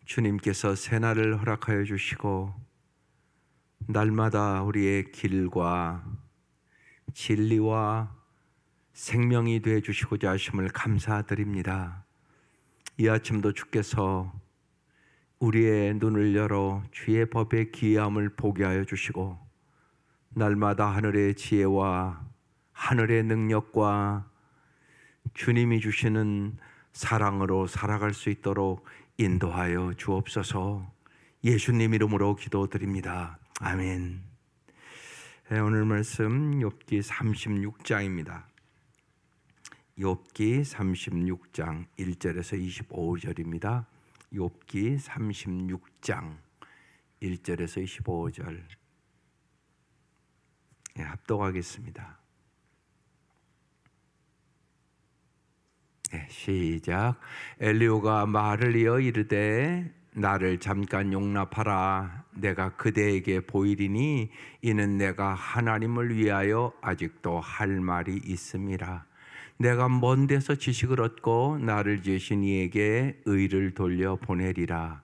주님께서 새날을 허락하여 주시고 날마다 우리의 길과 진리와 생명이 되어 주시고자 하심을 감사드립니다. 이 아침도 주께서 우리의 눈을 열어 주의 법의 기이함을 보게 하여 주시고 날마다 하늘의 지혜와 하늘의 능력과 주님이 주시는 사랑으로 살아갈 수 있도록 인도하여 주옵소서. 예수님 이름으로 기도드립니다. 아멘. 오늘 말씀 욥기 36장입니다. 욥기 36장 1절에서 25절입니다. 욥기 36장 1절에서 25절 합독하겠습니다. 시작. 엘리후가 말을 이어 이르되 나를 잠깐 용납하라. 내가 그대에게 보이리니 이는 내가 하나님을 위하여 아직도 할 말이 있음이라. 내가 먼 데서 지식을 얻고 나를 지으신 이에게 의를 돌려 보내리라.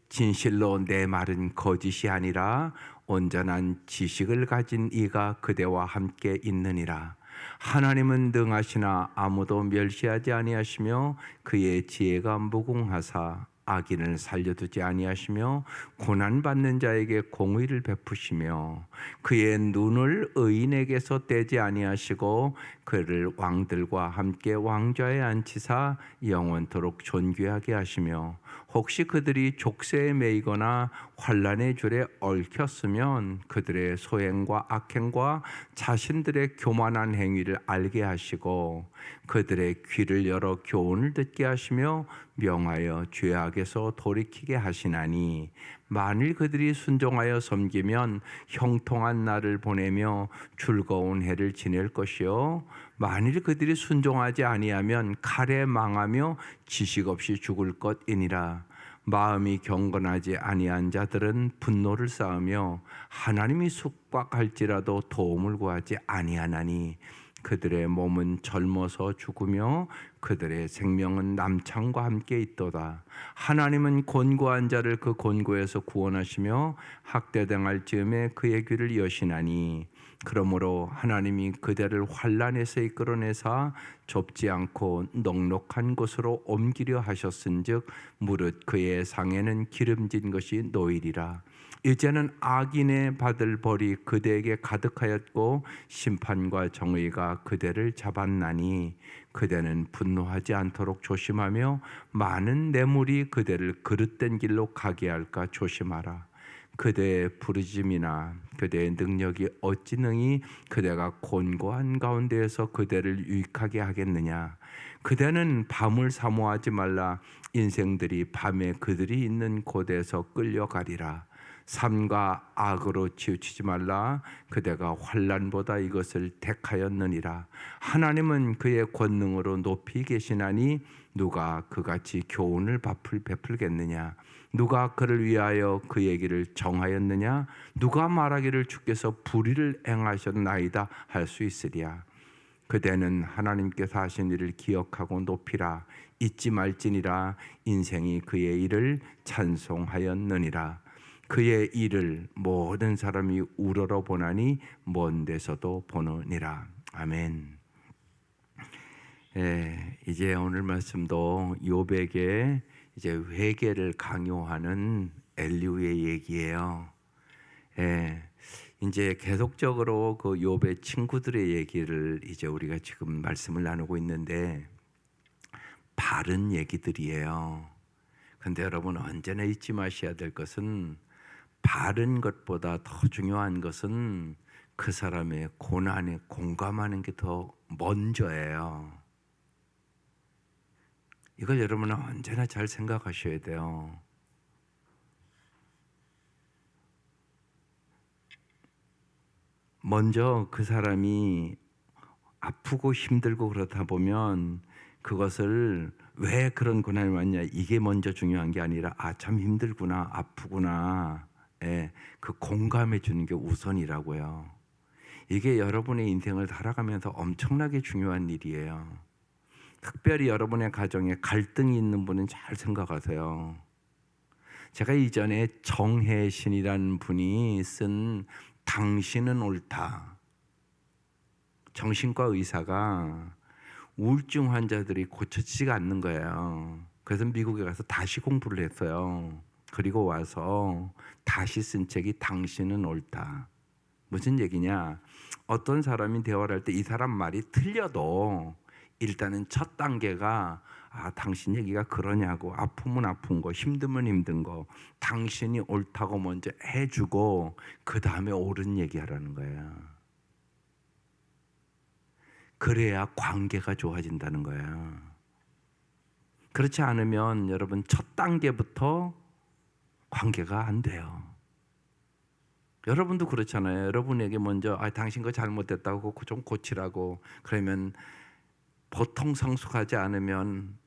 진실로 내 말은 거짓이 아니라 온전한 지식을 가진 이가 그대와 함께 있느니라. 하나님은 능하시나 아무도 멸시하지 아니하시며 그의 지혜가 무궁하사 악인을 살려두지 아니하시며 고난받는 자에게 공의를 베푸시며 그의 눈을 의인에게서 떼지 아니하시고 그를 왕들과 함께 왕좌에 앉히사 영원토록 존귀하게 하시며 혹시 그들이 족쇄에 매이거나 환난의 줄에 얽혔으면 그들의 소행과 악행과 자신들의 교만한 행위를 알게 하시고 그들의 귀를 열어 교훈을 듣게 하시며 명하여 죄악에서 돌이키게 하시나니 만일 그들이 순종하여 섬기면 형통한 날을 보내며 즐거운 해를 지낼 것이요 만일 그들이 순종하지 아니하면 칼에 망하며 지식 없이 죽을 것이니라. 마음이 경건하지 아니한 자들은 분노를 쌓으며 하나님이 숙박할지라도 도움을 구하지 아니하나니 그들의 몸은 젊어서 죽으며 그들의 생명은 남창과 함께 있도다. 하나님은 곤고한 자를 그 곤고에서 구원하시며 학대당할 즈음에 그의 귀를 여시나니 그러므로 하나님이 그대를 환난에서 이끌어내사 좁지 않고 넉넉한 곳으로 옮기려 하셨은즉 무릇 그의 상에는 기름진 것이 놓이리라. 이제는 악인의 받을 벌이 그대에게 가득하였고 심판과 정의가 그대를 잡았나니 그대는 분노하지 않도록 조심하며 많은 뇌물이 그대를 그릇된 길로 가게 할까 조심하라. 그대의 부르짐이나 그대의 능력이 어찌 능히 그대가 곤고한 가운데에서 그대를 유익하게 하겠느냐. 그대는 밤을 사모하지 말라. 인생들이 밤에 그들이 있는 곳에서 끌려가리라. 삶과 악으로 치우치지 말라. 그대가 환난보다 이것을 택하였느니라. 하나님은 그의 권능으로 높이 계시나니 누가 그같이 교훈을 베풀겠느냐. 누가 그를 위하여 그 얘기를 정하였느냐. 누가 말하기를 주께서 불의를 행하셨나이다 할 수 있으랴. 그대는 하나님께서 하신 일을 기억하고 높이라. 잊지 말지니라. 인생이 그의 일을 찬송하였느니라. 그의 일을 모든 사람이 우러러 보나니 먼 데서도 보느니라. 아멘. 이제 오늘 말씀도 욥에게 이제 회개를 강요하는 엘리후의 얘기예요. 이제 계속적으로 그 욥의 친구들의 얘기를 이제 우리가 지금 말씀을 나누고 있는데 바른 얘기들이에요. 근데 여러분 언제나 잊지 마셔야 될 것은 바른 것보다 더 중요한 것은 그 사람의 고난에 공감하는 게 더 먼저예요. 이걸 여러분은 언제나 잘 생각하셔야 돼요. 먼저 그 사람이 아프고 힘들고 그렇다 보면 그것을 왜 그런 고난이 왔냐 이게 먼저 중요한 게 아니라 참 힘들구나 아프구나 그 공감해 주는 게 우선이라고요. 이게 여러분의 인생을 살아가면서 엄청나게 중요한 일이에요. 특별히 여러분의 가정에 갈등이 있는 분은 잘 생각하세요. 제가 이전에 정혜신이라는 분이 쓴 당신은 옳다. 정신과 의사가 우울증 환자들이 고쳐지지가 않는 거예요. 그래서 미국에 가서 다시 공부를 했어요. 그리고 와서 다시 쓴 책이 당신은 옳다. 무슨 얘기냐? 어떤 사람이 대화를 할 때 이 사람 말이 틀려도 일단은 첫 단계가 당신 얘기가 그러냐고, 아프면 아픈 거, 힘들면 힘든 거, 당신이 옳다고 먼저 해주고 그 다음에 옳은 얘기하라는 거예요. 그래야 관계가 좋아진다는 거예요. 그렇지 않으면 여러분 첫 단계부터 관계가 안 돼요. 여러분도 그렇잖아요. 여러분에게 먼저 당신 거 잘못됐다고 좀 고치라고 그러면 보통 성숙하지 않으면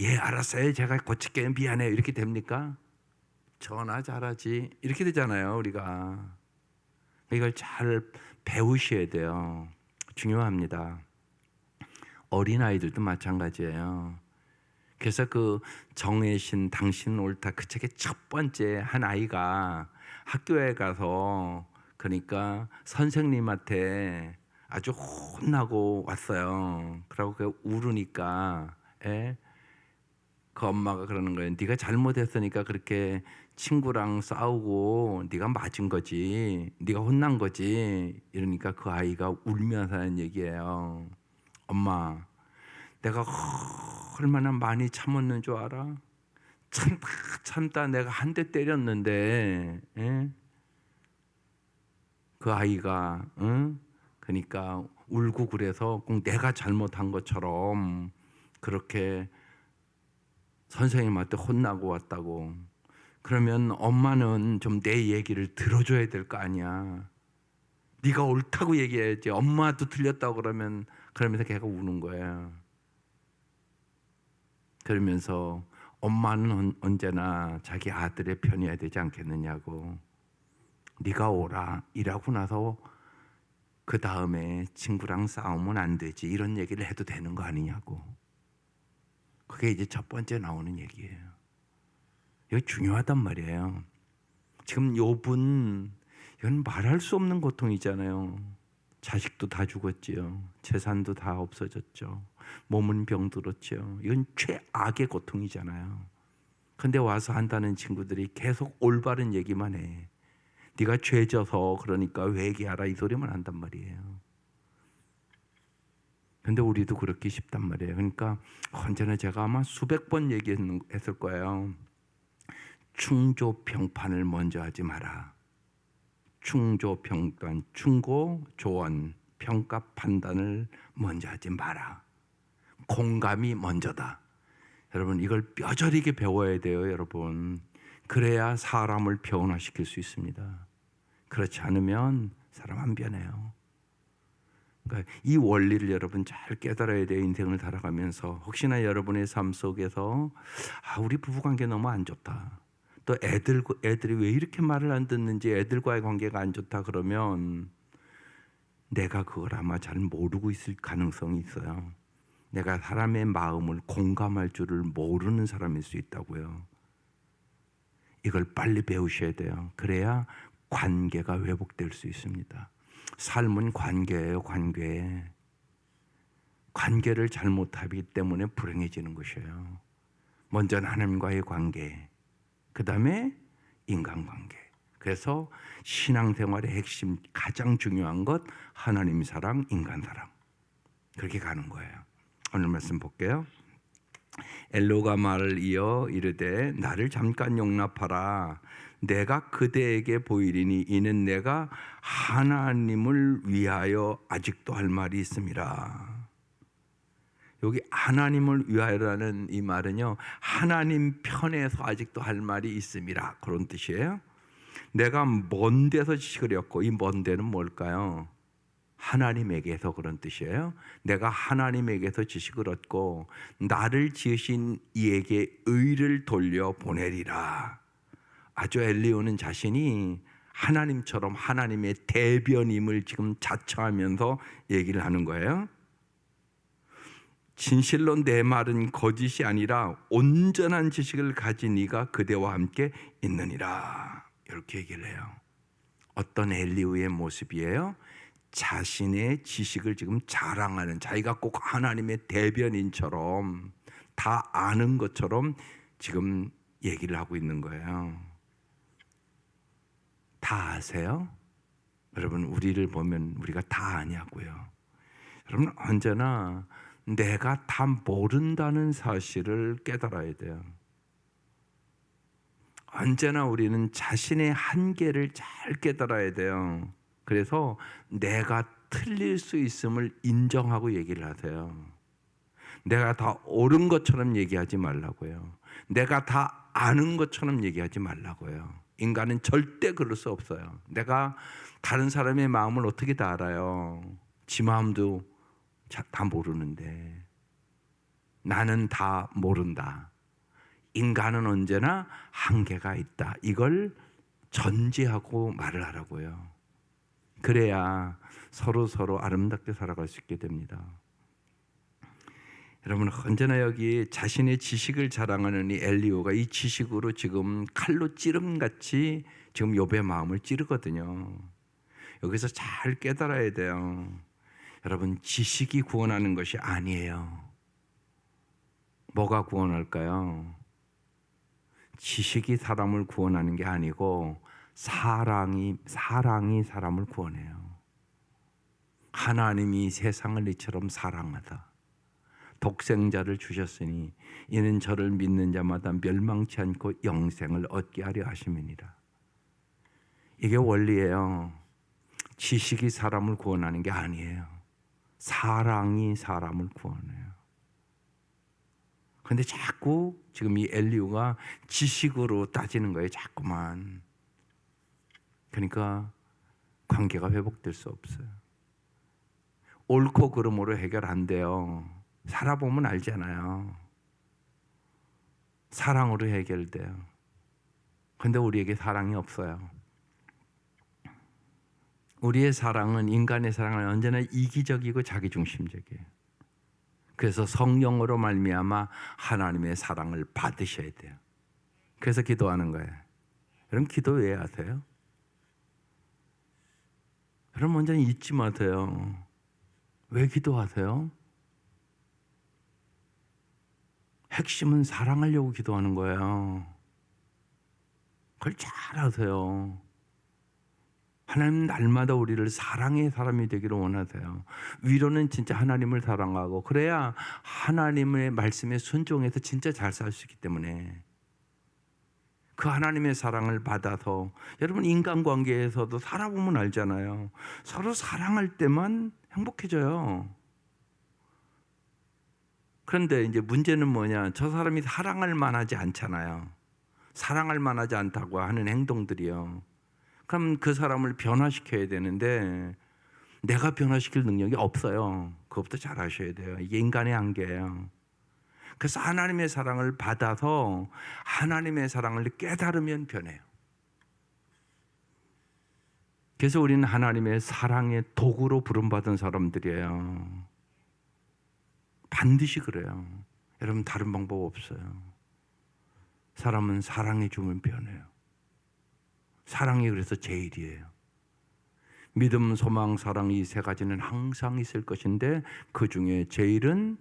예 알았어요 제가 고칠게요 미안해요 이렇게 됩니까? 전화 잘하지 이렇게 되잖아요. 우리가 이걸 잘 배우셔야 돼요. 중요합니다. 어린아이들도 마찬가지예요. 그래서 그 정혜신 당신 옳다 그 책의 첫 번째 한 아이가 학교에 가서 그러니까 선생님한테 아주 혼나고 왔어요. 그러고 그 울으니까 그 엄마가 그러는 거예요. 네가 잘못했으니까 그렇게 친구랑 싸우고 네가 맞은 거지, 네가 혼난 거지. 이러니까 그 아이가 울면서 하는 얘기예요. 엄마, 내가 얼마나 많이 참았는 줄 알아? 참다 내가 한 대 때렸는데 그 아이가 그러니까 울고 그래서 꼭 내가 잘못한 것처럼 그렇게 선생님한테 혼나고 왔다고. 그러면 엄마는 좀 내 얘기를 들어줘야 될 거 아니야. 네가 옳다고 얘기해야지. 엄마도 틀렸다고 그러면서 걔가 우는 거야. 그러면서 엄마는 언제나 자기 아들의 편이어야 되지 않겠느냐고. 네가 오라 이라고 나서 그 다음에 친구랑 싸우면 안 되지 이런 얘기를 해도 되는 거 아니냐고. 그게 이제 첫 번째 나오는 얘기예요. 이거 중요하단 말이에요. 지금 욥은 이건 말할 수 없는 고통이잖아요. 자식도 다 죽었지요. 재산도 다 없어졌죠. 몸은 병들었죠. 이건 최악의 고통이잖아요. 근데 와서 한다는 친구들이 계속 올바른 얘기만 해. 네가 죄져서 그러니까 회개하라 이 소리만 한단 말이에요. 근데 우리도 그렇게 쉽단 말이에요. 그러니까 언제나 제가 아마 수백 번 얘기했을 거예요. 충조평판을 먼저 하지 마라. 충조평판, 충고, 조언, 평가 판단을 먼저 하지 마라. 공감이 먼저다. 여러분 이걸 뼈저리게 배워야 돼요. 여러분 그래야 사람을 변화시킬 수 있습니다. 그렇지 않으면 사람 안 변해요. 그러니까 이 원리를 여러분 잘 깨달아야 돼요. 인생을 살아가면서 혹시나 여러분의 삶 속에서 우리 부부관계 너무 안 좋다. 또 애들이 왜 이렇게 말을 안 듣는지 애들과의 관계가 안 좋다 그러면 내가 그걸 아마 잘 모르고 있을 가능성이 있어요. 내가 사람의 마음을 공감할 줄을 모르는 사람일 수 있다고요. 이걸 빨리 배우셔야 돼요. 그래야 관계가 회복될 수 있습니다. 삶은 관계예요. 관계를 잘못하기 때문에 불행해지는 것이에요. 먼저는 하나님과의 관계, 그 다음에 인간관계. 그래서 신앙생활의 핵심 가장 중요한 것 하나님 사랑, 인간 사랑. 그렇게 가는 거예요. 오늘 말씀 볼게요. 엘로가 말을 이어 이르되 나를 잠깐 용납하라. 내가 그대에게 보이리니 이는 내가 하나님을 위하여 아직도 할 말이 있음이라. 여기 하나님을 위하여라는 이 말은요, 하나님 편에서 아직도 할 말이 있음이라 그런 뜻이에요. 내가 먼 데서 지식을 얻고, 이 먼 데는 뭘까요? 하나님에게서 그런 뜻이에요. 내가 하나님에게서 지식을 얻고 나를 지으신 이에게 의를 돌려 보내리라. 아주 엘리야는 자신이 하나님처럼 하나님의 대변임을 지금 자처하면서 얘기를 하는 거예요. 진실로 내 말은 거짓이 아니라 온전한 지식을 가진 이가 그대와 함께 있느니라. 이렇게 얘기를 해요. 어떤 엘리후의 모습이에요? 자신의 지식을 지금 자랑하는, 자기가 꼭 하나님의 대변인처럼 다 아는 것처럼 지금 얘기를 하고 있는 거예요. 다 아세요? 여러분, 우리를 보면 우리가 다 아냐고요. 여러분, 언제나 내가 다 모른다는 사실을 깨달아야 돼요. 언제나 우리는 자신의 한계를 잘 깨달아야 돼요. 그래서 내가 틀릴 수 있음을 인정하고 얘기를 하세요. 내가 다 옳은 것처럼 얘기하지 말라고요. 내가 다 아는 것처럼 얘기하지 말라고요. 인간은 절대 그럴 수 없어요. 내가 다른 사람의 마음을 어떻게 다 알아요? 지 마음도 다 모르는데. 나는 다 모른다. 인간은 언제나 한계가 있다. 이걸 전제하고 말을 하라고요. 그래야 서로 아름답게 살아갈 수 있게 됩니다. 여러분, 언제나 여기 자신의 지식을 자랑하는 이 엘리후가 이 지식으로 지금 칼로 찌름같이 지금 욥의 마음을 찌르거든요. 여기서 잘 깨달아야 돼요. 여러분, 지식이 구원하는 것이 아니에요. 뭐가 구원할까요? 지식이 사람을 구원하는 게 아니고 사랑이 사람을 구원해요. 하나님이 세상을 이처럼 사랑하다. 독생자를 주셨으니 이는 저를 믿는 자마다 멸망치 않고 영생을 얻게 하려 하심이니라. 이게 원리예요. 지식이 사람을 구원하는 게 아니에요. 사랑이 사람을 구원해요. 그런데 자꾸 지금 이 엘리후가 지식으로 따지는 거예요. 자꾸만. 그러니까 관계가 회복될 수 없어요. 옳고 그름으로 해결 안 돼요. 살아보면 알잖아요. 사랑으로 해결돼요. 그런데 우리에게 사랑이 없어요. 우리의 사랑은, 인간의 사랑은 언제나 이기적이고 자기중심적이에요. 그래서 성령으로 말미암아 하나님의 사랑을 받으셔야 돼요. 그래서 기도하는 거예요. 여러분, 기도 왜 하세요? 여러분, 먼저 잊지 마세요. 왜 기도하세요? 핵심은 사랑하려고 기도하는 거예요. 그걸 잘 아세요. 하나님 날마다 우리를 사랑의 사람이 되기를 원하세요. 위로는 진짜 하나님을 사랑하고, 그래야 하나님의 말씀에 순종해서 진짜 잘 살 수 있기 때문에 그 하나님의 사랑을 받아서, 여러분, 인간관계에서도 살아보면 알잖아요. 서로 사랑할 때만 행복해져요. 그런데 이제 문제는 뭐냐? 저 사람이 사랑할 만하지 않잖아요. 사랑할 만하지 않다고 하는 행동들이요. 그럼 그 사람을 변화시켜야 되는데 내가 변화시킬 능력이 없어요. 그것부터 잘 아셔야 돼요. 이게 인간의 한계예요. 그래서 하나님의 사랑을 받아서 하나님의 사랑을 깨달으면 변해요. 그래서 우리는 하나님의 사랑의 도구로 부름받은 사람들이에요. 반드시 그래요. 여러분, 다른 방법 없어요. 사람은 사랑해 주면 변해요. 사랑이 그래서 제일이에요. 믿음, 소망, 사랑, 이 세 가지는 항상 있을 것인데 그 중에 제일은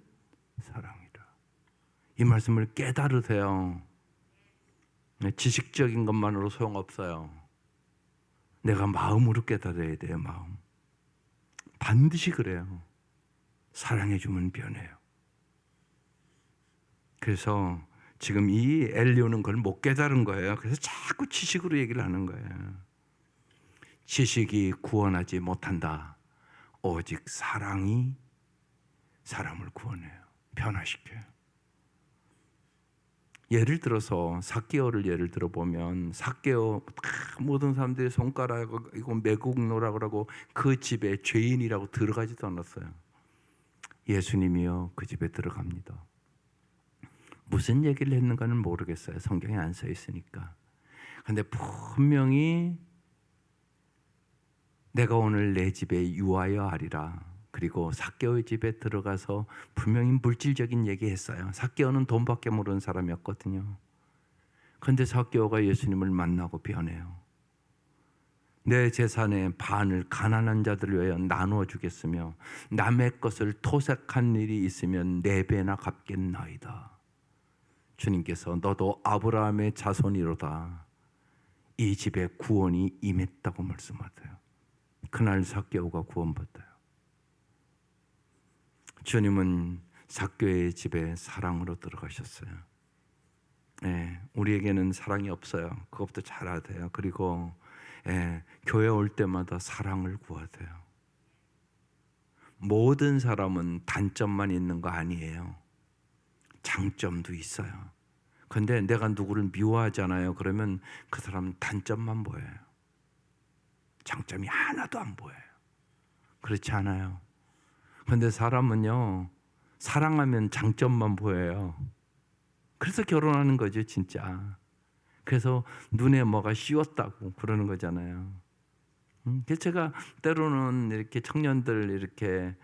사랑이다. 이 말씀을 깨달으세요. 지식적인 것만으로 소용없어요. 내가 마음으로 깨달아야 돼요. 마음. 반드시 그래요. 사랑해 주면 변해요. 그래서 지금 이 엘리후는 그걸 못 깨달은 거예요. 그래서 자꾸 지식으로 얘기를 하는 거예요. 지식이 구원하지 못한다. 오직 사랑이 사람을 구원해요. 변화시켜요. 예를 들어서 삭개오를 예를 들어보면, 삭개오 모든 사람들이 손가락으로 이거 매국노라고 하고 그 집에 죄인이라고 들어가지도 않았어요. 예수님이요 그 집에 들어갑니다. 무슨 얘기를 했는가는 모르겠어요. 성경에 안 써 있으니까. 그런데 분명히 내가 오늘 내 집에 유하여 하리라. 그리고 삭개오의 집에 들어가서 분명히 물질적인 얘기했어요. 삭개오는 돈밖에 모르는 사람이었거든요. 그런데 삭개오가 예수님을 만나고 변해요. 내 재산의 반을 가난한 자들을 위하여 나누어 주겠으며 남의 것을 토색한 일이 있으면 4배나 갚겠나이다. 주님께서 너도 아브라함의 자손이로다. 이 집에 구원이 임했다고 말씀하세요. 그날 삭개오가 구원받아요. 주님은 삭개오의 집에 사랑으로 들어가셨어요. 네, 우리에게는 사랑이 없어요. 그것부터 잘 아세요. 그리고 교회 올 때마다 사랑을 구하세요. 모든 사람은 단점만 있는 거 아니에요. 장점도 있어요. 그런데 내가 누구를 미워하잖아요. 그러면 그 사람은 단점만 보여요. 장점이 하나도 안 보여요. 그렇지 않아요. 그런데 사람은요, 사랑하면 장점만 보여요. 그래서 결혼하는 거죠, 진짜. 그래서 눈에 뭐가 씌웠다고 그러는 거잖아요. 그래서 제가 때로는 이렇게 청년들 이렇게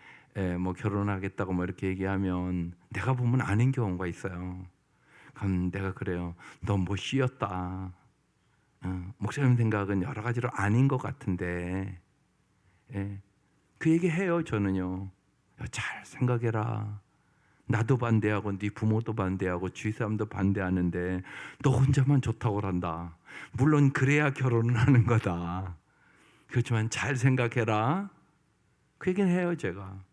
뭐 결혼하겠다고 뭐 이렇게 얘기하면 내가 보면 아닌 경우가 있어요. 그럼 내가 그래요. 너 뭐 씌웠다. 목사님 생각은 여러 가지로 아닌 것 같은데, 그 얘기 해요. 저는요. 잘 생각해라. 나도 반대하고 네 부모도 반대하고 주위 사람도 반대하는데 너 혼자만 좋다고 한다. 물론 그래야 결혼을 하는 거다. 그렇지만 잘 생각해라. 그 얘기는 해요. 제가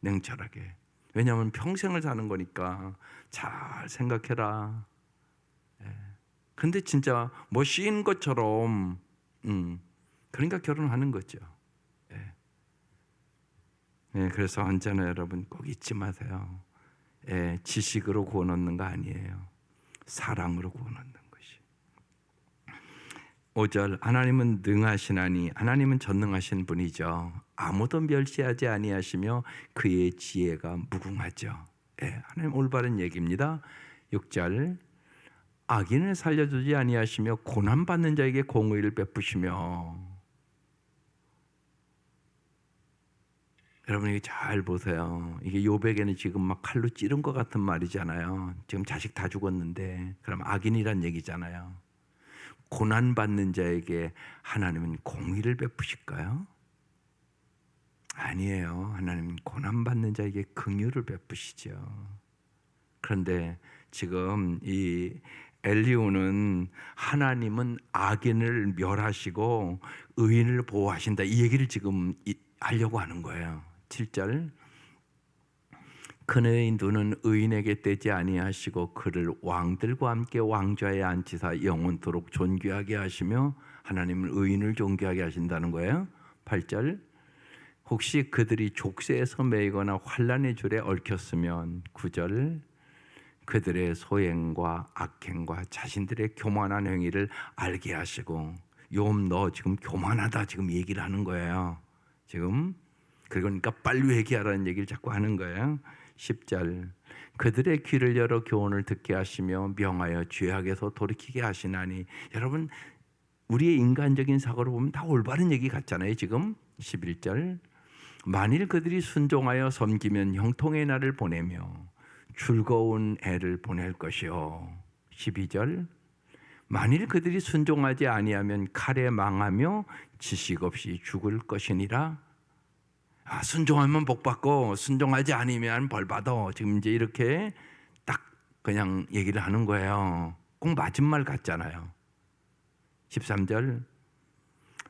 냉철하게. 왜냐하면 평생을 사는 거니까 잘 생각해라. 근데 진짜 뭐 씌인 것처럼 그러니까 결혼하는 거죠. 그래서 언제나 여러분 꼭 잊지 마세요. 지식으로 구원 얻는 거 아니에요. 사랑으로 구원 얻는 것이. 5절 하나님은 능하시나니 하나님은 전능하신 분이죠. 아무도 멸시하지 아니하시며 그의 지혜가 무궁하죠. 하나님 올바른 얘기입니다. 6절 악인을 살려주지 아니하시며 고난받는 자에게 공의를 베푸시며. 여러분 이게 잘 보세요. 이게 욥에게는 지금 막 칼로 찌른 것 같은 말이잖아요. 지금 자식 다 죽었는데 그럼 악인이란 얘기잖아요. 고난받는 자에게 하나님은 공의를 베푸실까요? 아니에요. 하나님은 고난받는 자에게 긍휼을 베푸시죠. 그런데 지금 이 엘리후는 하나님은 악인을 멸하시고 의인을 보호하신다 이 얘기를 지금 하려고 하는 거예요. 7절 그의 눈은 의인에게 떼지 아니하시고 그를 왕들과 함께 왕좌에 앉히사 영원토록 존귀하게 하시며 하나님은 의인을 존귀하게 하신다는 거예요. 8절 혹시 그들이 족쇄에서 매이거나 환난의 줄에 얽혔으면 9절 그들의 소행과 악행과 자신들의 교만한 행위를 알게 하시고 욥 너 지금 교만하다 지금 얘기를 하는 거예요. 지금 그러니까 빨리 회개하라는 얘기를 자꾸 하는 거예요. 10절 그들의 귀를 열어 교훈을 듣게 하시며 명하여 죄악에서 돌이키게 하시나니. 여러분 우리의 인간적인 사고를 보면 다 올바른 얘기 같잖아요. 지금 11절 만일 그들이 순종하여 섬기면 형통의 날을 보내며 즐거운 애를 보낼 것이요. 12절 만일 그들이 순종하지 아니하면 칼에 망하며 지식 없이 죽을 것이니라. 순종하면 복 받고 순종하지 않으면 벌 받아. 지금 이제 이렇게 딱 그냥 얘기를 하는 거예요. 꼭 맞은 말 같잖아요. 13절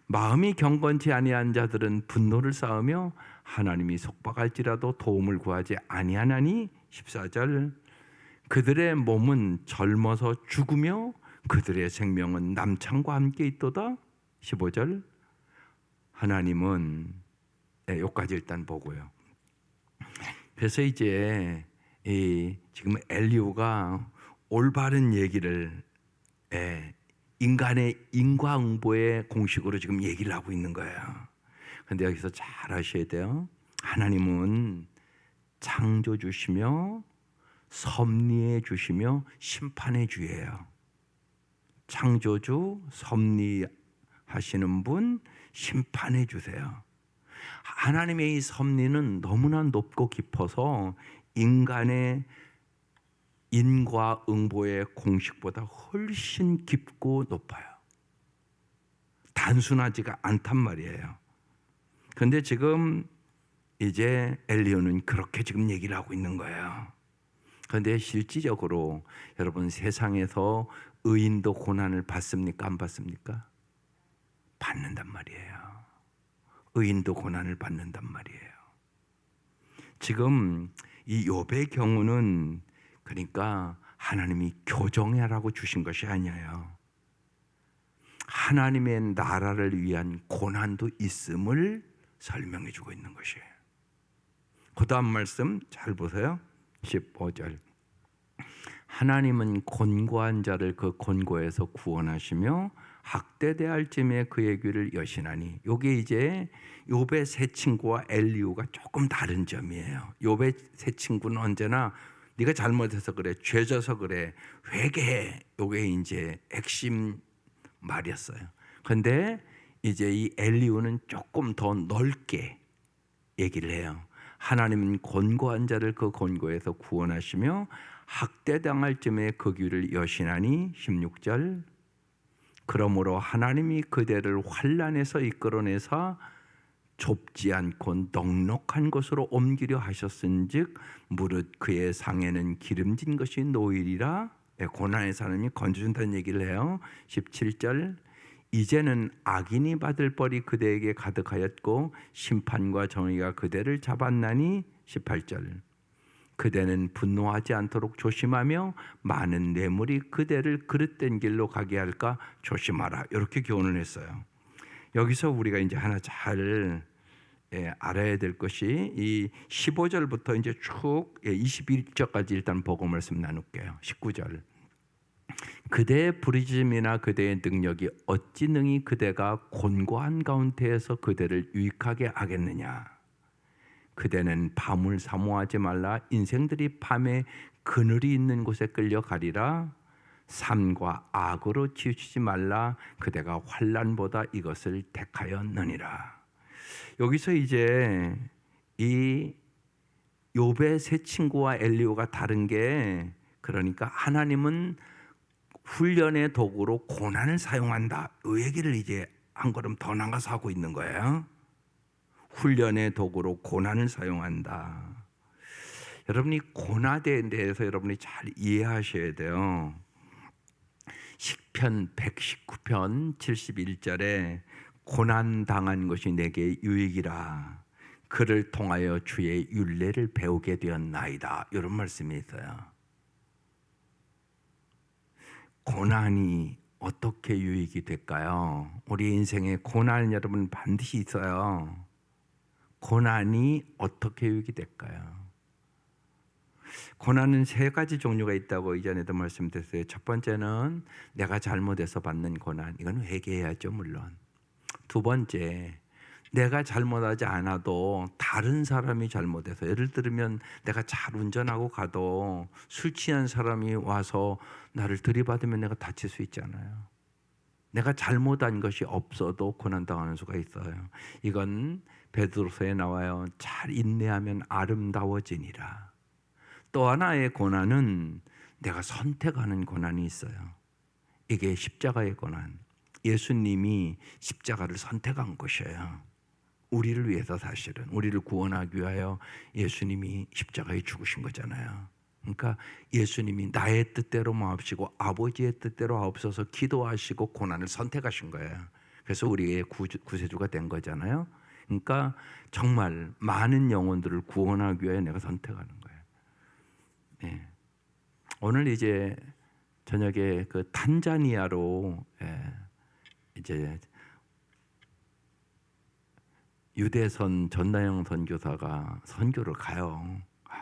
마음이 경건치 아니한 자들은 분노를 쌓으며 하나님이 속박할지라도 도움을 구하지 아니하나니. 14절 그들의 몸은 젊어서 죽으며 그들의 생명은 남창과 함께 있도다. 15절 하나님은 여기까지 일단 보고요. 그래서 이제 지금 엘리후가 올바른 얘기를 인간의 인과응보의 공식으로 지금 얘기를 하고 있는 거예요. 그런데 여기서 잘 아셔야 돼요. 하나님은 창조주시며 섭리해 주시며 심판해 주예요. 창조주, 섭리하시는 분, 심판해 주세요. 하나님의 이 섭리는 너무나 높고 깊어서 인간의 인과응보의 공식보다 훨씬 깊고 높아요. 단순하지가 않단 말이에요. 그런데 지금 이제 엘리야는 그렇게 지금 얘기를 하고 있는 거예요. 그런데 실질적으로 여러분 세상에서 의인도 고난을 받습니까? 안 받습니까? 받는단 말이에요. 의인도 고난을 받는단 말이에요. 지금 이 욥의 경우는 그러니까 하나님이 교정하라고 주신 것이 아니에요. 하나님의 나라를 위한 고난도 있음을 설명해 주고 있는 것이에요. 그 다음 말씀 잘 보세요. 15절. 하나님은 곤고한 자를 그 곤고에서 구원하시며 학대대할 쯤에 그의 귀를 여시나니. 이게 이제 욥의 세 친구와 엘리후가 조금 다른 점이에요. 욥의 세 친구는 언제나 네가 잘못해서 그래, 죄져서 그래, 회개해. 이게 이제 핵심 말이었어요. 그런데 이제 이 엘리후는 조금 더 넓게 얘기를 해요. 하나님은 곤고한 자를 그 곤고에서 구원하시며 학대당할 쯤에 그 귀를 여시나니. 16절. 그러므로 하나님이 그대를 환난에서 이끌어내사 좁지 않고 넉넉한 곳으로 옮기려 하셨은즉 무릇 그의 상에는 기름진 것이 놓이리라. 고난의 사람이 건져준다는 얘기를 해요. 17절. 이제는 악인이 받을 벌이 그대에게 가득하였고 심판과 정의가 그대를 잡았나니. 18절. 그대는 분노하지 않도록 조심하며 많은 뇌물이 그대를 그릇된 길로 가게 할까 조심하라. 이렇게 교훈을 했어요. 여기서 우리가 이제 하나 잘 알아야 될 것이 이 15절부터 이제 쭉 21절까지 일단 보고 말씀 나눌게요. 19절. 그대의 부르짖음이나 그대의 능력이 어찌 능히 그대가 곤고한 가운데에서 그대를 유익하게 하겠느냐. 그대는 밤을 사모하지 말라. 인생들이 밤에 그늘이 있는 곳에 끌려가리라. 삶과 악으로 치우치지 말라. 그대가 환난보다 이것을 택하였느니라. 여기서 이제 이 욥의 세 친구와 엘리후가 다른 게, 그러니까 하나님은 훈련의 도구로 고난을 사용한다. 이 얘기를 이제 한 걸음 더 나가서 하고 있는 거예요. 훈련의 도구로 고난을 사용한다. 여러분이 고난에 대해서 여러분이 잘 이해하셔야 돼요. 시편 119편 71절에 고난 당한 것이 내게 유익이라. 그를 통하여 주의 율례를 배우게 되었나이다. 이런 말씀이 있어요. 고난이 어떻게 유익이 될까요? 우리 인생에 고난 여러분 반드시 있어요. 고난이 어떻게 유익이 될까요? 고난은 세 가지 종류가 있다고 이전에도 말씀드렸어요. 첫 번째는 내가 잘못해서 받는 고난. 이건 회개해야죠, 물론. 두 번째, 내가 잘못하지 않아도 다른 사람이 잘못해서, 예를 들면 내가 잘 운전하고 가도 술 취한 사람이 와서 나를 들이받으면 내가 다칠 수 있잖아요. 내가 잘못한 것이 없어도 고난당하는 수가 있어요. 이건 베드로서에 나와요. 잘 인내하면 아름다워지니라. 또 하나의 고난은 내가 선택하는 고난이 있어요. 이게 십자가의 고난. 예수님이 십자가를 선택한 것이에요. 우리를 위해서, 사실은 우리를 구원하기 위하여 예수님이 십자가에 죽으신 거잖아요. 그러니까 예수님이 나의 뜻대로 마옵시고 아버지의 뜻대로 하옵소서 기도하시고 고난을 선택하신 거예요. 그래서 우리의 구세주가 된 거잖아요. 그러니까 정말 많은 영혼들을 구원하기 위해 내가 선택하는 거예요. 네. 오늘 이제 저녁에 그 탄자니아로 이제 유대선 전나영 선교사가 선교를 가요.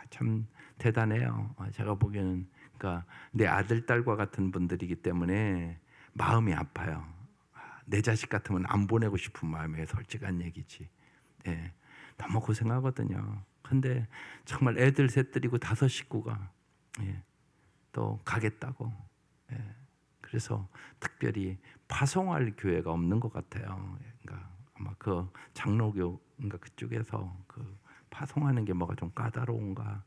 참 대단해요. 제가 보기에는, 그러니까 내 아들 딸과 같은 분들이기 때문에 마음이 아파요. 내 자식 같으면 안 보내고 싶은 마음에 솔직한 얘기지. 네. 너무 고생하거든요. 근데 정말 애들 셋들이고 5 식구가 또 가겠다고. 그래서 특별히 파송할 교회가 없는 것 같아요. 그러니까 아마 그 장로교 그러니까 그쪽에서 그 파송하는 게 뭐가 좀 까다로운가.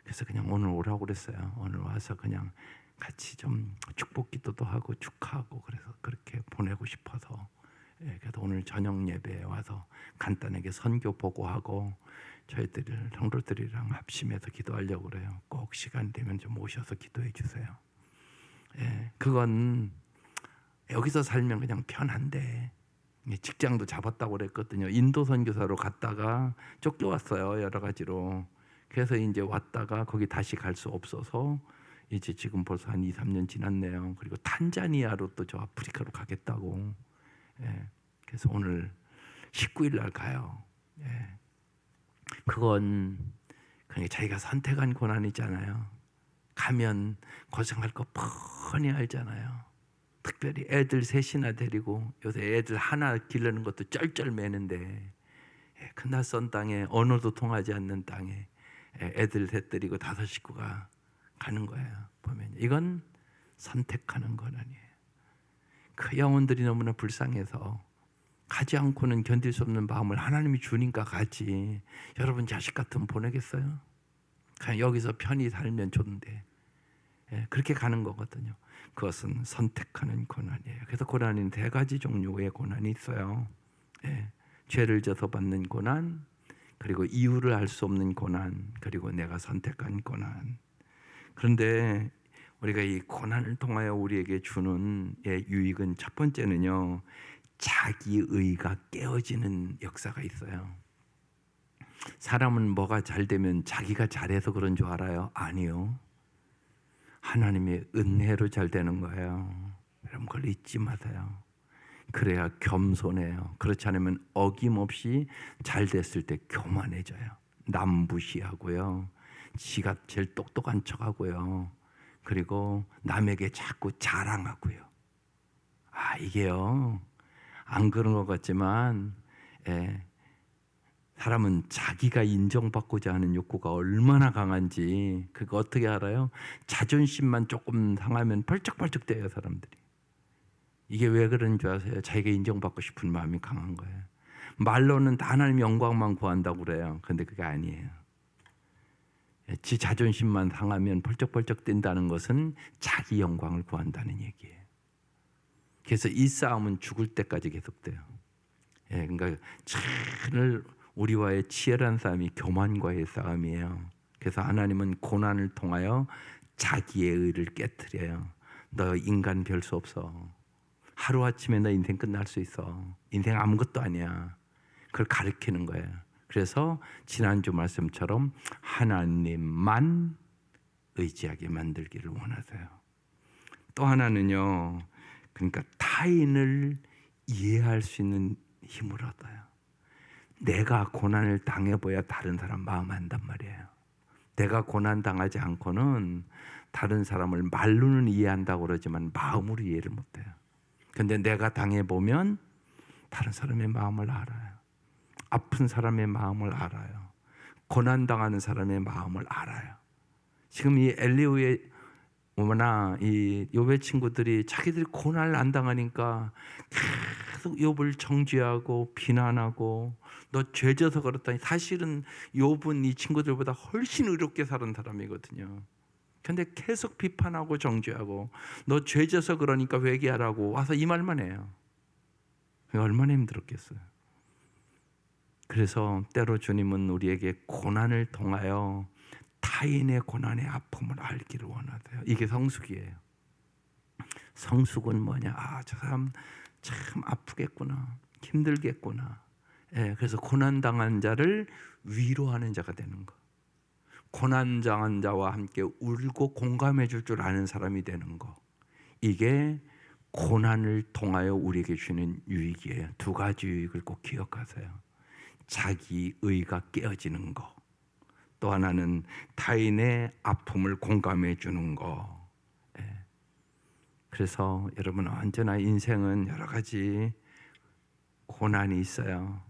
그래서 그냥 오늘 오라고 그랬어요. 오늘 와서 그냥 같이 좀 축복 기도도 하고 축하하고 그래서 그렇게 보내고 싶어서. 예, 그래서 오늘 저녁 예배에 와서 간단하게 선교 보고하고 저희들 성도들이랑 합심해서 기도하려고 그래요. 꼭 시간 되면 좀 오셔서 기도해 주세요. 예, 그건 여기서 살면 그냥 편한데 직장도 잡았다고 그랬거든요. 인도 선교사로 갔다가 쫓겨왔어요. 여러 가지로. 그래서 이제 왔다가 거기 다시 갈 수 없어서 이제 지금 벌써 한 2, 3년 지났네요. 그리고 탄자니아로 또 저 아프리카로 가겠다고. 예. 그래서 오늘 19일 날 가요. 예. 그건 그냥 자기가 선택한 고난이잖아요. 가면 고생할 거 뻔히 알잖아요. 특별히 애들 셋이나 데리고 요새 애들 하나 기르는 것도 쩔쩔매는데 큰 낯선 땅에 언어도 통하지 않는 땅에 애들 셋 데리고 5 식구가 가는 거예요. 보면 이건 선택하는 고난이에요. 그 영혼들이 너무나 불쌍해서 가지 않고는 견딜 수 없는 마음을 하나님이 주니까 가지. 여러분 자식 같으면 보내겠어요? 그냥 여기서 편히 살면 좋은데 그렇게 가는 거거든요. 그것은 선택하는 고난이에요. 그래서 고난은 3가지 종류의 고난이 있어요. 죄를 져서 받는 고난, 그리고 이유를 알 수 없는 고난, 그리고 내가 선택한 고난. 그런데 우리가 이 고난을 통하여 우리에게 주는 유익은 첫 번째는요, 자기의가 깨어지는 역사가 있어요. 사람은 뭐가 잘 되면 자기가 잘해서 그런 줄 알아요? 아니요. 하나님의 은혜로 잘 되는 거예요. 여러분 그걸 잊지 마세요. 그래야 겸손해요. 그렇지 않으면 어김없이 잘 됐을 때 교만해져요. 남부시하고요. 지가 제일 똑똑한 척하고요. 그리고 남에게 자꾸 자랑하고요. 이게요. 안 그런 것 같지만 사람은 자기가 인정받고자 하는 욕구가 얼마나 강한지 그거 어떻게 알아요? 자존심만 조금 상하면 벌쩍벌쩍 대요 사람들이. 이게 왜 그런 줄 아세요? 자기가 인정받고 싶은 마음이 강한 거예요. 말로는 다 하나님 영광만 구한다고 그래요. 근데 그게 아니에요. 지 자존심만 상하면 벌쩍벌쩍 뛴다는 것은 자기 영광을 구한다는 얘기예요. 그래서 이 싸움은 죽을 때까지 계속돼요. 그러니까 늘 우리와의 치열한 싸움이 교만과의 싸움이에요. 그래서 하나님은 고난을 통하여 자기의 의를 깨트려요. 너 인간 별 수 없어. 하루아침에 너 인생 끝날 수 있어. 인생 아무것도 아니야. 그걸 가르치는 거예요. 그래서 지난주 말씀처럼 하나님만 의지하게 만들기를 원하세요. 또 하나는요, 그러니까 타인을 이해할 수 있는 힘을 얻어요. 내가 고난을 당해봐야 다른 사람 마음 안단 말이에요. 내가 고난 당하지 않고는 다른 사람을 말로는 이해한다고 그러지만 마음으로 이해를 못해요. 근데 내가 당해보면 다른 사람의 마음을 알아요. 아픈 사람의 마음을 알아요. 고난 당하는 사람의 마음을 알아요. 지금 이 엘리후의 이 욥의 친구들이 자기들이 고난을 안 당하니까 계속 욥을 정죄하고 비난하고 너 죄져서 그렇다니. 사실은 욥은 이 친구들보다 훨씬 의롭게 사는 사람이거든요. 근데 계속 비판하고 정죄하고 너 죄져서 그러니까 회개하라고 와서 이 말만 해요. 얼마나 힘들었겠어요. 그래서 때로 주님은 우리에게 고난을 통하여 타인의 고난의 아픔을 알기를 원하세요. 이게 성숙이에요. 성숙은 뭐냐? 저 사람 참 아프겠구나, 힘들겠구나. 그래서 고난당한 자를 위로하는 자가 되는 거. 고난당한 자와 함께 울고 공감해 줄 아는 사람이 되는 거. 이게 고난을 통하여 우리에게 주는 유익이에요. 2가지 유익을 꼭 기억하세요. 자기의가 깨어지는 거. 또 하나는 타인의 아픔을 공감해 주는 거. 그래서 여러분 언제나 인생은 여러 가지 고난이 있어요.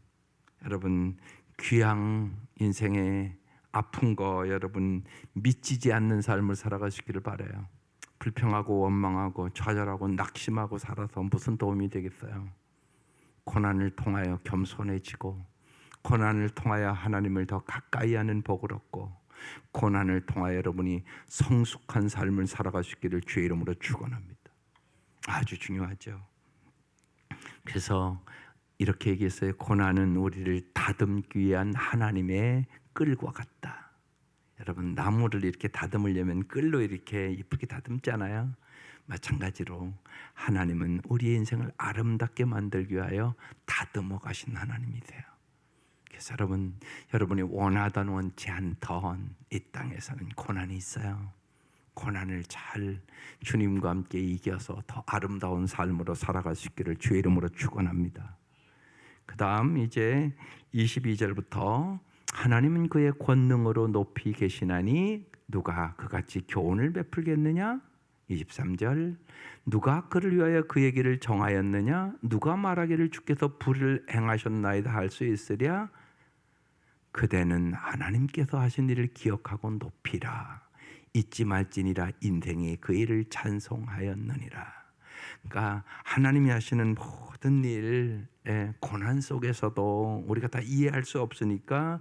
여러분 귀양 인생의 아픈 거 여러분 미치지 않는 삶을 살아가시기를 바라요. 불평하고 원망하고 좌절하고 낙심하고 살아서 무슨 도움이 되겠어요? 고난을 통하여 겸손해지고 고난을 통하여 하나님을 더 가까이 하는 복을 얻고, 고난을 통하여 여러분이 성숙한 삶을 살아갈 수 있기를 주의 이름으로 축원합니다. 아주 중요하죠. 그래서 이렇게 얘기했어요. 고난은 우리를 다듬기 위한 하나님의 끌과 같다. 여러분, 나무를 이렇게 다듬으려면 끌로 이렇게 이쁘게 다듬잖아요. 마찬가지로 하나님은 우리의 인생을 아름답게 만들기 위하여 다듬어 가신 하나님이세요. 그래서 여러분이 원하던 원치 않던 이 땅에서는 고난이 있어요. 고난을 잘 주님과 함께 이겨서 더 아름다운 삶으로 살아갈 수 있기를 주의 이름으로 축원합니다. 그 다음 이제 22절부터 하나님은 그의 권능으로 높이 계시나니 누가 그같이 교훈을 베풀겠느냐? 23절 누가 그를 위하여 그의 길을 정하였느냐? 누가 말하기를 주께서 불을 행하셨나이다 할 수 있으랴? 그대는 하나님께서 하신 일을 기억하고 높이라. 잊지 말지니라. 인생이 그 일을 찬송하였느니라. 그러니까 하나님이 하시는 모든 일, 고난 속에서도 우리가 다 이해할 수 없으니까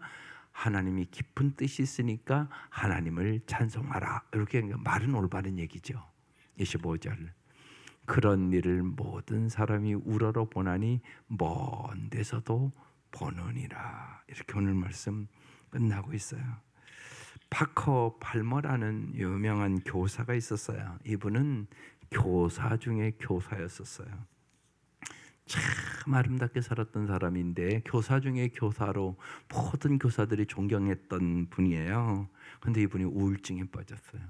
하나님이 깊은 뜻이 있으니까 하나님을 찬송하라. 이렇게 말은 올바른 얘기죠. 25절 그런 일을 모든 사람이 우러러 보나니 먼 데서도 보느니라. 이렇게 오늘 말씀 끝나고 있어요. 파커 팔머라는 유명한 교사가 있었어요. 이분은 교사 중에 교사였었어요. 참 아름답게 살았던 사람인데 교사 중에 교사로 모든 교사들이 존경했던 분이에요. 그런데 이분이 우울증에 빠졌어요.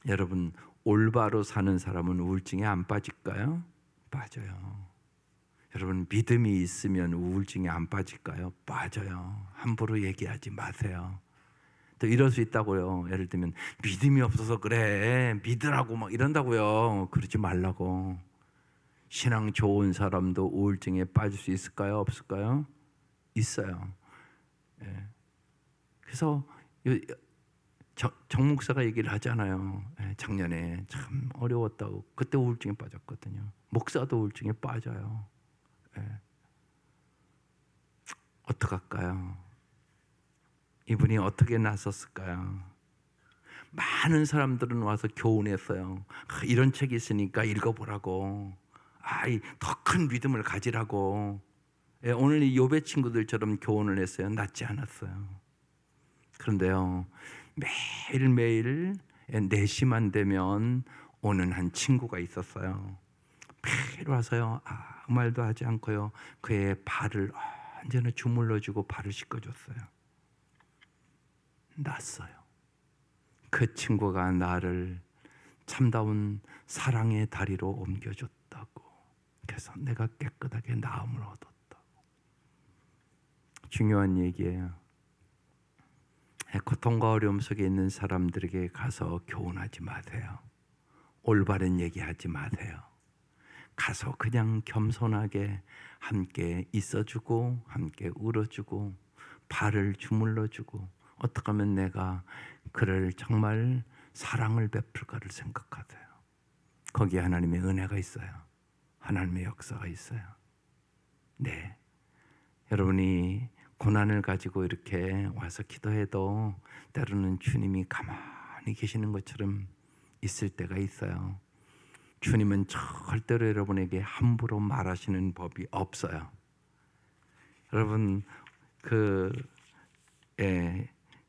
여러분, 올바로 사는 사람은 우울증에 안 빠질까요? 빠져요. 여러분, 믿음이 있으면 우울증에 안 빠질까요? 빠져요. 함부로 얘기하지 마세요. 또 이럴 수 있다고요. 예를 들면 믿음이 없어서 그래, 믿으라고 막 이런다고요. 그러지 말라고. 신앙 좋은 사람도 우울증에 빠질 수 있을까요? 없을까요? 있어요. 예. 그래서 정 목사가 얘기를 하잖아요. 작년에 참 어려웠다고. 그때 우울증에 빠졌거든요. 목사도 우울증에 빠져요. 어떡할까요? 이분이 어떻게 나섰을까요? 많은 사람들은 와서 교훈했어요. 이런 책이 있으니까 읽어보라고. 더 큰 믿음을 가지라고. 오늘 이 욥의 친구들처럼 교훈을 했어요. 낫지 않았어요. 그런데요, 매일매일 4시만 되면 오는 한 친구가 있었어요. 매일 와서요, 아무 말도 하지 않고요, 그의 발을 언제나 주물러주고 발을 씻겨줬어요. 났어요. 그 친구가 나를 참다운 사랑의 다리로 옮겨줬다고. 그래서 내가 깨끗하게 나음을 얻었다고. 중요한 얘기예요. 고통과 어려움 속에 있는 사람들에게 가서 교훈하지 마세요. 올바른 얘기하지 마세요. 가서 그냥 겸손하게 함께 있어주고 함께 울어주고 발을 주물러주고, 어떻게 하면 내가 그를 정말 사랑을 베풀까를 생각하세요. 거기에 하나님의 은혜가 있어요. 하나님의 역사가 있어요. 네, 여러분이 고난을 가지고 이렇게 와서 기도해도 때로는 주님이 가만히 계시는 것처럼 있을 때가 있어요. 주님은 절대로 여러분에게 함부로 말하시는 법이 없어요. 여러분,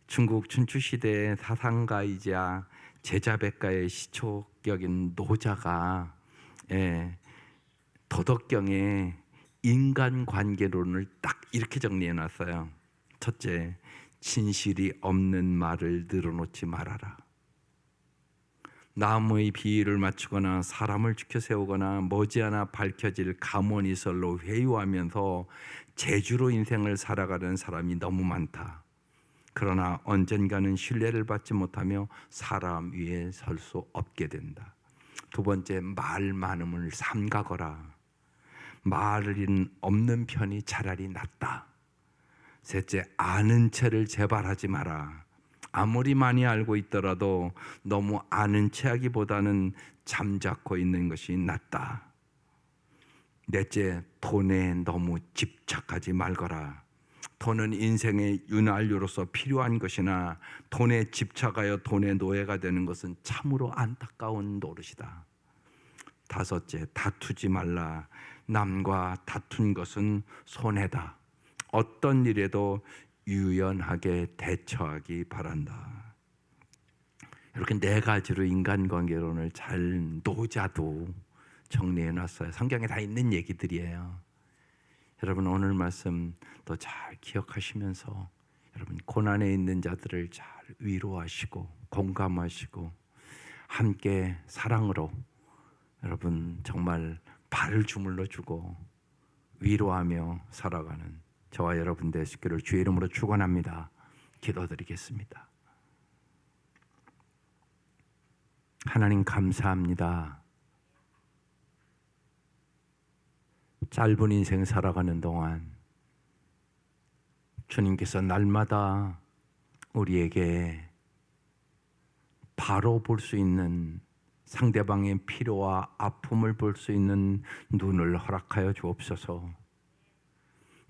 중국 춘추 시대의 사상가이자 제자백가의 시초격인 노자가 도덕경에 인간관계론을 딱 이렇게 정리해 놨어요. 첫째, 진실이 없는 말을 늘어놓지 말아라. 나무의 비위를 맞추거나 사람을 지켜 세우거나 머지않아 밝혀질 가문이설로 회유하면서 재주로 인생을 살아가는 사람이 너무 많다. 그러나 언젠가는 신뢰를 받지 못하며 사람 위에 설 수 없게 된다. 두 번째, 말 많음을 삼가거라. 말은 없는 편이 차라리 낫다. 셋째, 아는 채를 재발하지 마라. 아무리 많이 알고 있더라도 너무 아는 체하기보다는 잠자코 있는 것이 낫다. 넷째, 돈에 너무 집착하지 말거라. 돈은 인생의 윤활유로서 필요한 것이나 돈에 집착하여 돈의 노예가 되는 것은 참으로 안타까운 노릇이다. 다섯째, 다투지 말라. 남과 다툰 것은 손해다. 어떤 일에도 유연하게 대처하기 바란다. 이렇게 네 가지로 인간관계론을 잘 노자도 정리해놨어요. 성경에 다 있는 얘기들이에요. 여러분 오늘 말씀 더 잘 기억하시면서 여러분 고난에 있는 자들을 잘 위로하시고 공감하시고 함께 사랑으로 여러분 정말 발을 주물러 주고 위로하며 살아가는 저와 여러분 되시기를 주의 이름으로 축원합니다. 기도드리겠습니다. 하나님 감사합니다. 짧은 인생 살아가는 동안 주님께서 날마다 우리에게 바로 볼 수 있는 상대방의 필요와 아픔을 볼 수 있는 눈을 허락하여 주옵소서.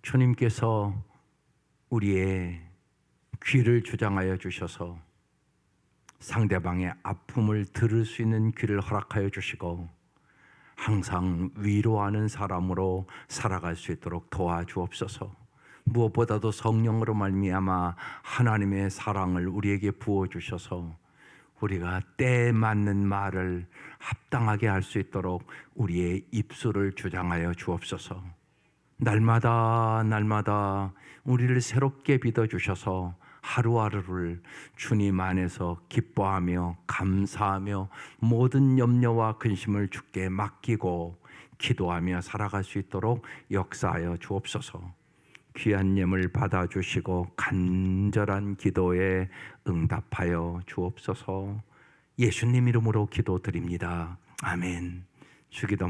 주님께서 우리의 귀를 주장하여 주셔서 상대방의 아픔을 들을 수 있는 귀를 허락하여 주시고 항상 위로하는 사람으로 살아갈 수 있도록 도와주옵소서. 무엇보다도 성령으로 말미암아 하나님의 사랑을 우리에게 부어주셔서 우리가 때에 맞는 말을 합당하게 할 수 있도록 우리의 입술을 주장하여 주옵소서. 날마다 우리를 새롭게 빚어주셔서 하루하루를 주님 안에서 기뻐하며 감사하며 모든 염려와 근심을 주께 맡기고 기도하며 살아갈 수 있도록 역사하여 주옵소서. 귀한 예물 받아주시고 간절한 기도에 응답하여 주옵소서. 예수님 이름으로 기도드립니다. 아멘. 주기도